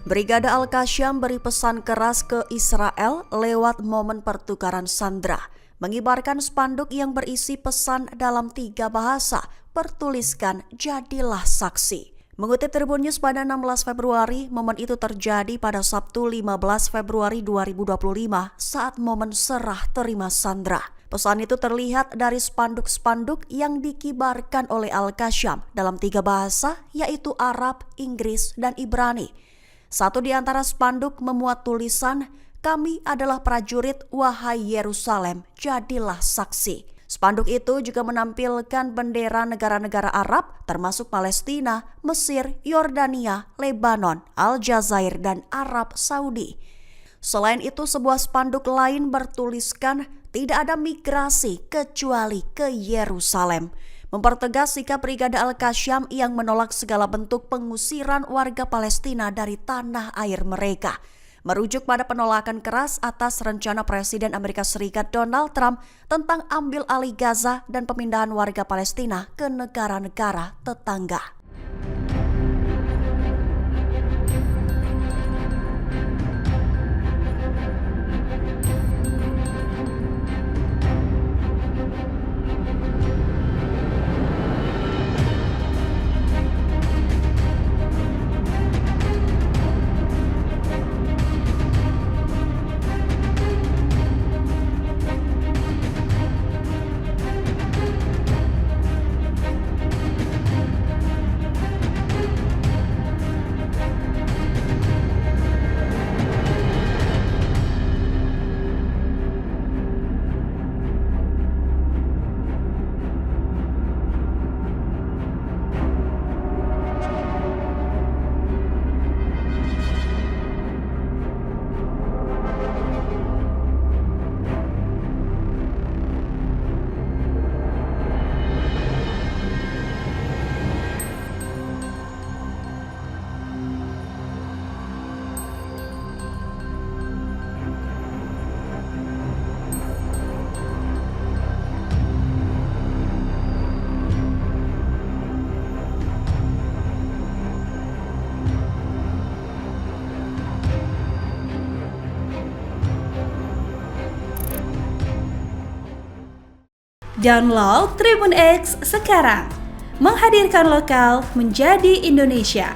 Brigade Al-Qasyam beri pesan keras ke Israel lewat momen pertukaran sandera, mengibarkan spanduk yang berisi pesan dalam 3 bahasa, bertuliskan "Jadilah saksi". Mengutip Tribun News pada 16 Februari, momen itu terjadi pada Sabtu 15 Februari 2025 saat momen serah terima sandera. Pesan itu terlihat dari spanduk-spanduk yang dikibarkan oleh Al-Qasyam dalam 3 bahasa, yaitu Arab, Inggris, dan Ibrani. Satu di antara spanduk memuat tulisan, "Kami adalah prajurit, wahai Yerusalem, jadilah saksi". Spanduk itu juga menampilkan bendera negara-negara Arab termasuk Palestina, Mesir, Yordania, Lebanon, Aljazair, dan Arab Saudi. Selain itu, sebuah spanduk lain bertuliskan, "Tidak ada migrasi kecuali ke Yerusalem", mempertegas sikap Brigade Al-Qasyam yang menolak segala bentuk pengusiran warga Palestina dari tanah air mereka. Merujuk pada penolakan keras atas rencana Presiden Amerika Serikat Donald Trump tentang ambil alih Gaza dan pemindahan warga Palestina ke negara-negara tetangga. Download Tribun X sekarang, menghadirkan lokal menjadi Indonesia.